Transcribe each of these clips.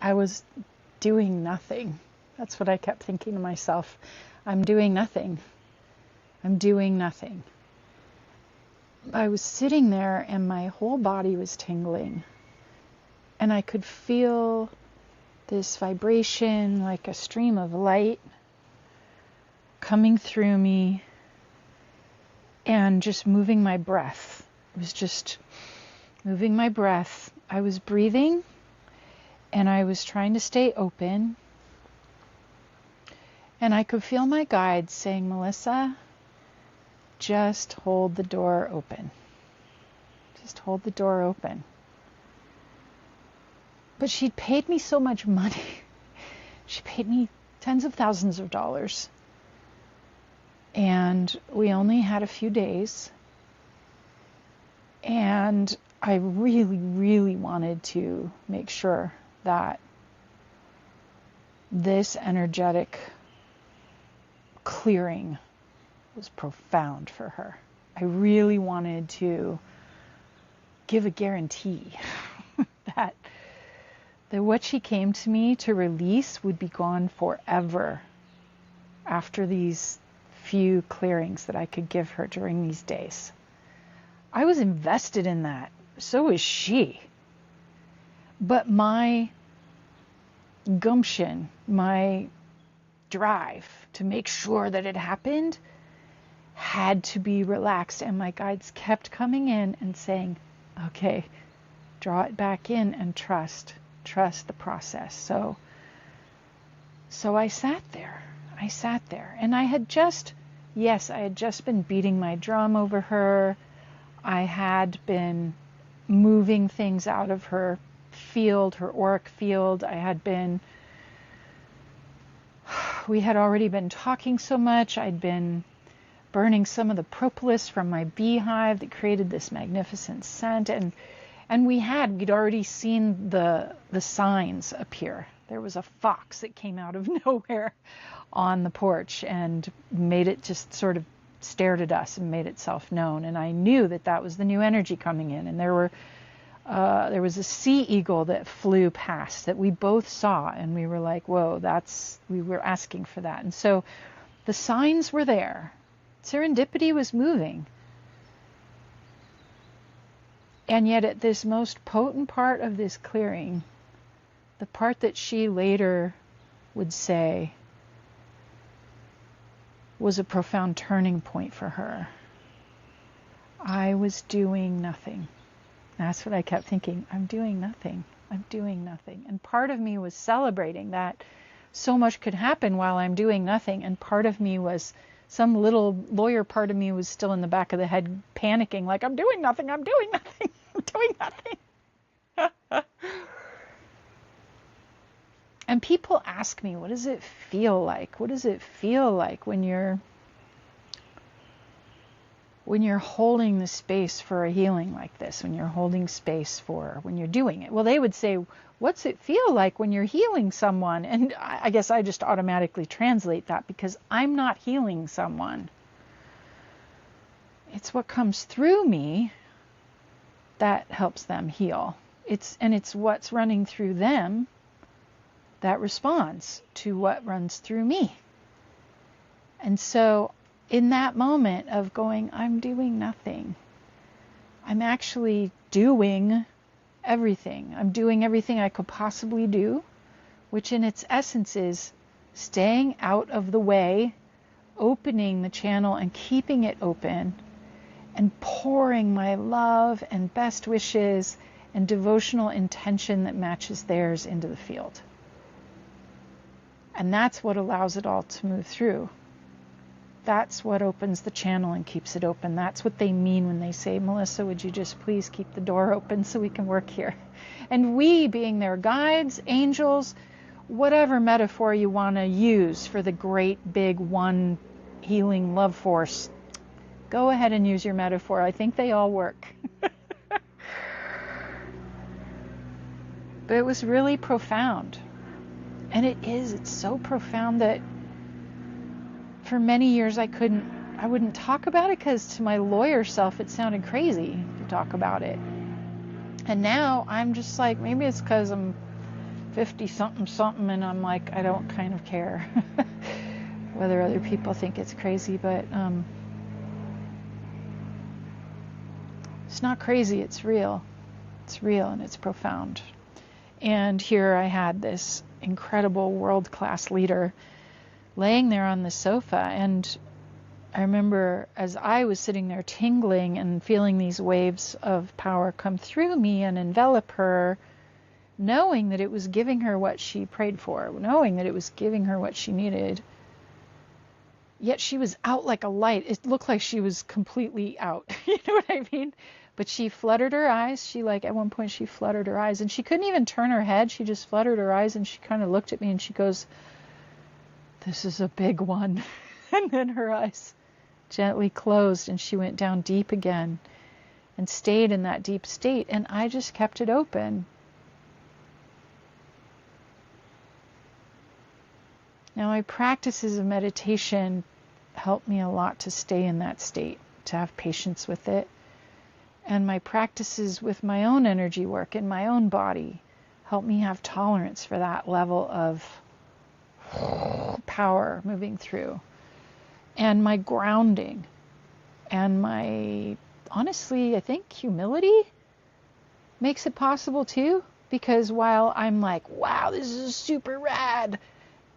I was doing nothing. That's what I kept thinking to myself. I'm doing nothing. I'm doing nothing. I was sitting there and my whole body was tingling. And I could feel this vibration like a stream of light coming through me and just moving my breath. It was just moving my breath. I was breathing and I was trying to stay open. And I could feel my guide saying, Mellissa, just hold the door open. Just hold the door open. But she'd paid me so much money. She paid me tens of thousands of dollars. And we only had a few days. And I really, really wanted to make sure that this energetic clearing was profound for her. I really wanted to give a guarantee that what she came to me to release would be gone forever after these few clearings that I could give her during these days. I was invested in that. So was she. But my gumption, my drive to make sure that it happened had to be relaxed. And my guides kept coming in and saying, okay, draw it back in and trust the process. So I sat there and I had just been beating my drum over her. I had been moving things out of her field, her auric field. We had already been talking so much. I'd been burning some of the propolis from my beehive that created this magnificent scent. And we'd already seen the signs appear. There was a fox that came out of nowhere on the porch and made it just sort of stared at us and made itself known. And I knew that was the new energy coming in. And there was a sea eagle that flew past that we both saw. And we were like, whoa, we were asking for that. And so the signs were there. Serendipity was moving. And yet at this most potent part of this clearing, the part that she later would say was a profound turning point for her, I was doing nothing. That's what I kept thinking. I'm doing nothing. I'm doing nothing. And part of me was celebrating that so much could happen while I'm doing nothing. And part of me was, some little lawyer part of me was still in the back of the head panicking, like, I'm doing nothing, I'm doing nothing, I'm doing nothing. And people ask me, what does it feel like? What does it feel like when you're holding the space for a healing like this, when you're holding space when you're doing it? Well, they would say, what's it feel like when you're healing someone? And I guess I just automatically translate that because I'm not healing someone. It's what comes through me that helps them heal. It's what's running through them that responds to what runs through me. And so in that moment of going, I'm doing nothing, I'm actually doing everything. I'm doing everything I could possibly do, which in its essence is staying out of the way, opening the channel and keeping it open, and pouring my love and best wishes and devotional intention that matches theirs into the field. And that's what allows it all to move through. That's what opens the channel and keeps it open. That's what they mean when they say, Mellissa, would you just please keep the door open so we can work here? And we, being their guides, angels, whatever metaphor you want to use for the great big one healing love force, go ahead and use your metaphor. I think they all work. But it was really profound. And it's so profound that for many years I wouldn't talk about it because to my lawyer self it sounded crazy to talk about it. And now I'm just like, maybe it's because I'm 50 something something, and I'm like, I don't kind of care whether other people think it's crazy, but it's not crazy, it's real. It's real and it's profound. And here I had this incredible world-class leader laying there on the sofa, and I remember as I was sitting there tingling and feeling these waves of power come through me and envelop her, knowing that it was giving her what she prayed for, knowing that it was giving her what she needed. Yet she was out like a light. It looked like she was completely out. You know what I mean? But she fluttered her eyes. At one point she fluttered her eyes, and she couldn't even turn her head. She just fluttered her eyes, and she kind of looked at me and she goes, "This is a big one." And then her eyes gently closed and she went down deep again and stayed in that deep state. And I just kept it open. Now, my practices of meditation help me a lot to stay in that state, to have patience with it. And my practices with my own energy work in my own body help me have tolerance for that level of power moving through. And my grounding and my, honestly, I think humility makes it possible too. Because while I'm like, wow, this is super rad,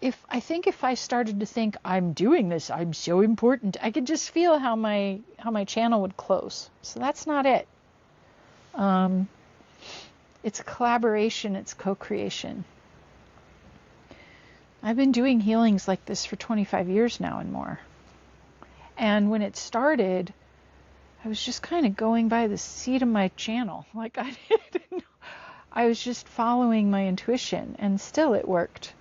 if I started to think I'm doing this, I'm so important, I could just feel how my channel would close. So that's not it. It's collaboration, it's co-creation. I've been doing healings like this for 25 years now and more. And when it started, I was just kind of going by the seat of my channel. Like I didn't know. I was just following my intuition, and still it worked.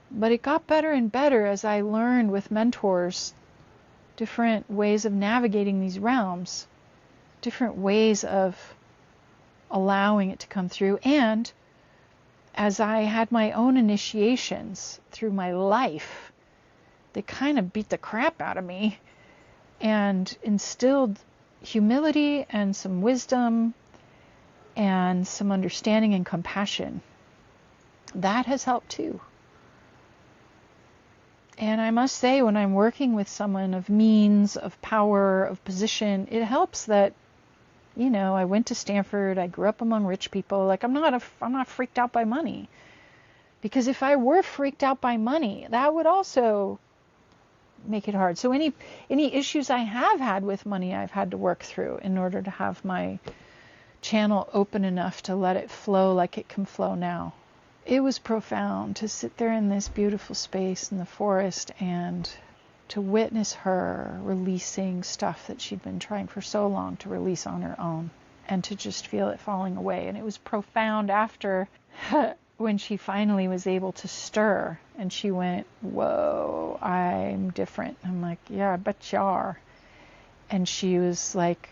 But it got better and better as I learned with mentors different ways of navigating these realms, different ways of allowing it to come through. And as I had my own initiations through my life, they kind of beat the crap out of me and instilled humility and some wisdom and some understanding and compassion. That has helped too. And I must say, when I'm working with someone of means, of power, of position, it helps that, I went to Stanford, I grew up among rich people. Like I'm not freaked out by money. Because if I were freaked out by money, that would also make it hard. So any issues I have had with money, I've had to work through in order to have my channel open enough to let it flow like it can flow now. It was profound to sit there in this beautiful space in the forest and to witness her releasing stuff that she'd been trying for so long to release on her own, and to just feel it falling away. And it was profound after when she finally was able to stir and she went, "Whoa, I'm different." I'm like, "Yeah, I bet you are." And she was like,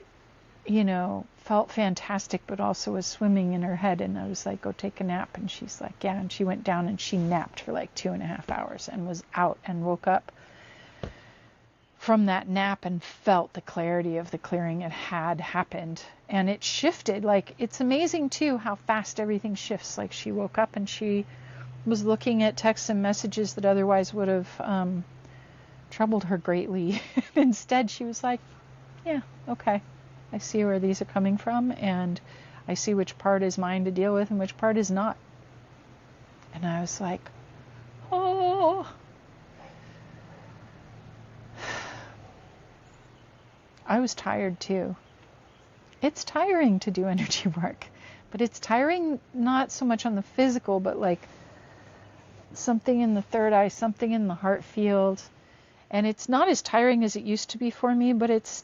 felt fantastic, but also was swimming in her head. And I was like, "Go take a nap." And she's like, "Yeah." And she went down and she napped for like 2.5 hours and was out and woke up from that nap and felt the clarity of the clearing. It had happened. And it shifted. Like, it's amazing too how fast everything shifts. Like, she woke up and she was looking at texts and messages that otherwise would have troubled her greatly. Instead, she was like, "Yeah, okay. I see where these are coming from, and I see which part is mine to deal with and which part is not." And I was like, oh. I was tired too. It's tiring to do energy work, but it's tiring not so much on the physical, but like something in the third eye, something in the heart field. And it's not as tiring as it used to be for me, but it's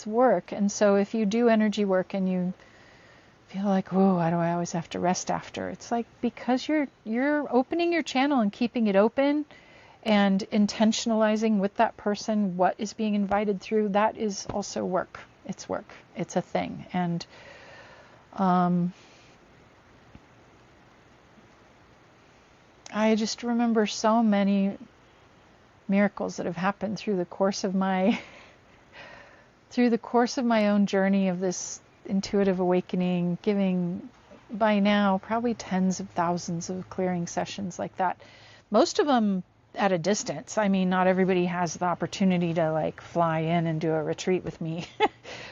work. And so if you do energy work and you feel like, "Whoa, why do I always have to rest after?" It's like, because you're opening your channel and keeping it open and intentionalizing with that person what is being invited through. That is also work. It's work. It's a thing. And I just remember so many miracles that have happened through the course of my own journey of this intuitive awakening, giving by now probably tens of thousands of clearing sessions like that. Most of them at a distance. I mean, not everybody has the opportunity to like fly in and do a retreat with me.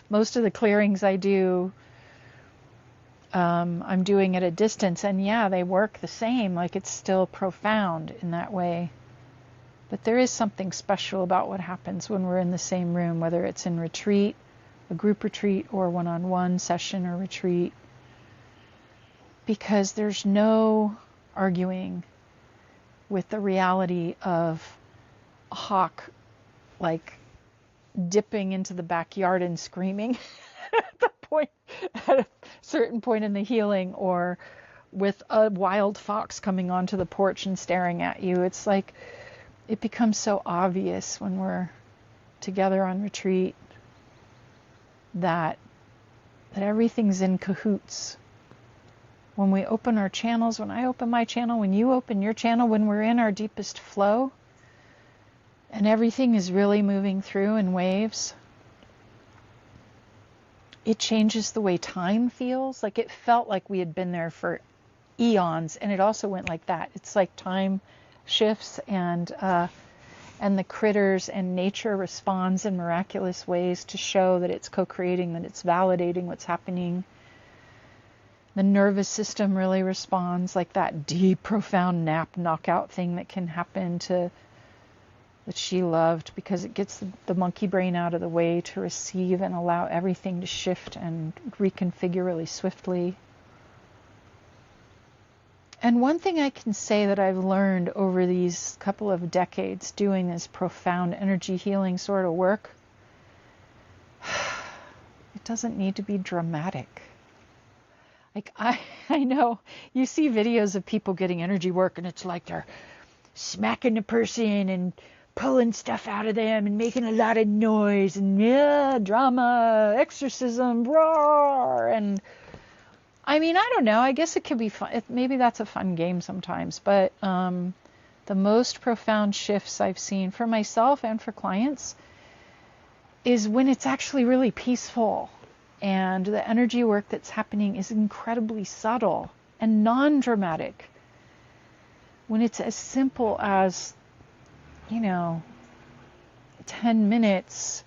Most of the clearings I do, I'm doing at a distance, and yeah, they work the same. Like, it's still profound in that way. But there is something special about what happens when we're in the same room, whether it's in retreat, a group retreat, or one-on-one session or retreat, because there's no arguing with the reality of a hawk like dipping into the backyard and screaming at a certain point in the healing, or with a wild fox coming onto the porch and staring at you. It's like, it becomes so obvious when we're together on retreat that everything's in cahoots. When we open our channels, when I open my channel, when you open your channel, when we're in our deepest flow, and everything is really moving through in waves, it changes the way time feels. Like, it felt like we had been there for eons, and it also went like that. It's like time shifts, and the critters and nature responds in miraculous ways to show that it's co-creating, that it's validating what's happening. The nervous system really responds, like that deep, profound nap knockout thing that can happen that she loved, because it gets the monkey brain out of the way to receive and allow everything to shift and reconfigure really swiftly. And one thing I can say that I've learned over these couple of decades doing this profound energy healing sort of work, it doesn't need to be dramatic. Like, I know you see videos of people getting energy work, and it's like they're smacking the person and pulling stuff out of them and making a lot of noise and drama, exorcism, roar. And I mean, I don't know. I guess it could be fun. Maybe that's a fun game sometimes. But the most profound shifts I've seen for myself and for clients is when it's actually really peaceful. And the energy work that's happening is incredibly subtle and non-dramatic. When it's as simple as, 10 minutes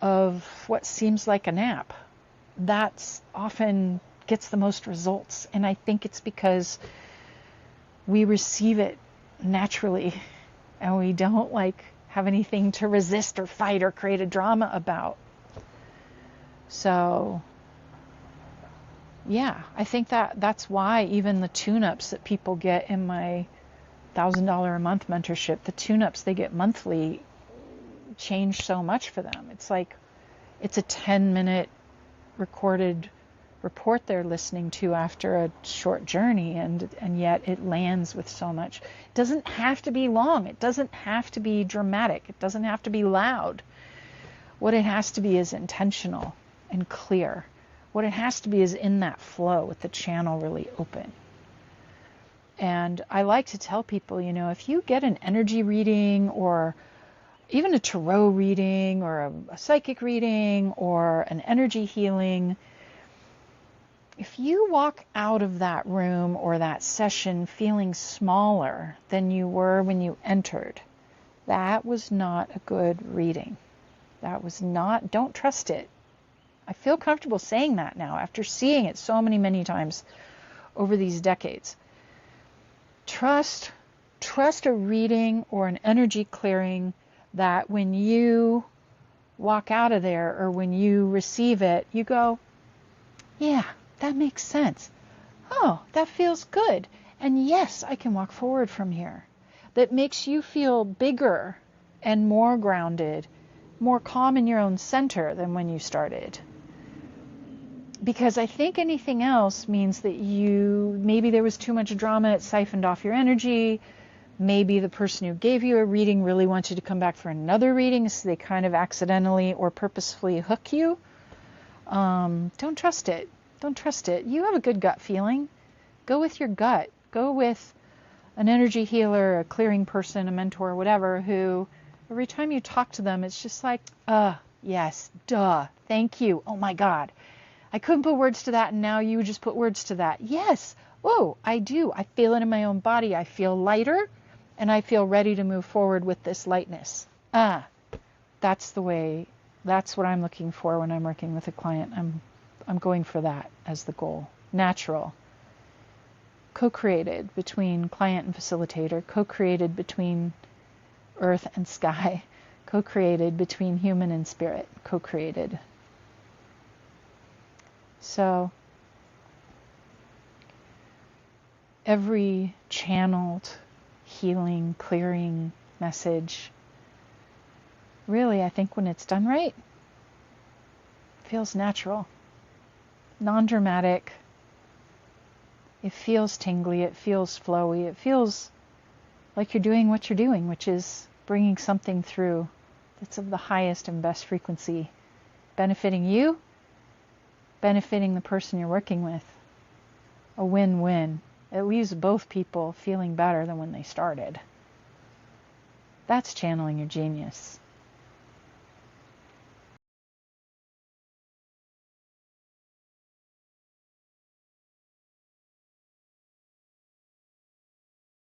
of what seems like a nap, that's often gets the most results. And I think it's because we receive it naturally, and we don't have anything to resist or fight or create a drama about. So, yeah, I think that's why even the tune-ups that people get in my $1,000 a month mentorship, the tune-ups they get monthly, change so much for them. It's like, it's a 10-minute recorded report they're listening to after a short journey, and yet it lands with so much. It doesn't have to be long. It doesn't have to be dramatic. It doesn't have to be loud. What it has to be is intentional and clear. What it has to be is in that flow with the channel really open. And I like to tell people, if you get an energy reading, or even a tarot reading, or a psychic reading, or an energy healing, if you walk out of that room or that session feeling smaller than you were when you entered, that was not a good reading. That was not, don't trust it. I feel comfortable saying that now after seeing it so many times over these decades. Trust a reading or an energy clearing that when you walk out of there, or when you receive it, you go, yeah, that makes sense. Oh, that feels good. And yes, I can walk forward from here. That makes you feel bigger and more grounded, more calm in your own center than when you started. Because I think anything else means that maybe there was too much drama, it siphoned off your energy. Maybe the person who gave you a reading really wants you to come back for another reading, so they kind of accidentally or purposefully hook you. Don't trust it. Don't trust it. You have a good gut feeling. Go with your gut. Go with an energy healer, a clearing person, a mentor, whatever, who every time you talk to them, it's just like, yes, duh, thank you. Oh my God. I couldn't put words to that, and now you just put words to that. Yes. Whoa, I do. I feel it in my own body. I feel lighter, and I feel ready to move forward with this lightness. That's the way, that's what I'm looking for when I'm working with a client. I'm going for that as the goal. Natural. Co-created between client and facilitator. Co-created between earth and sky. Co-created between human and spirit. Co-created. So every channeled healing, clearing message, really, I think when it's done right, feels natural, non-dramatic. It feels tingly, it feels flowy, it feels like you're doing what you're doing, which is bringing something through that's of the highest and best frequency, benefiting you, benefiting the person you're working with. A win-win. It leaves both people feeling better than when they started. That's channeling your genius.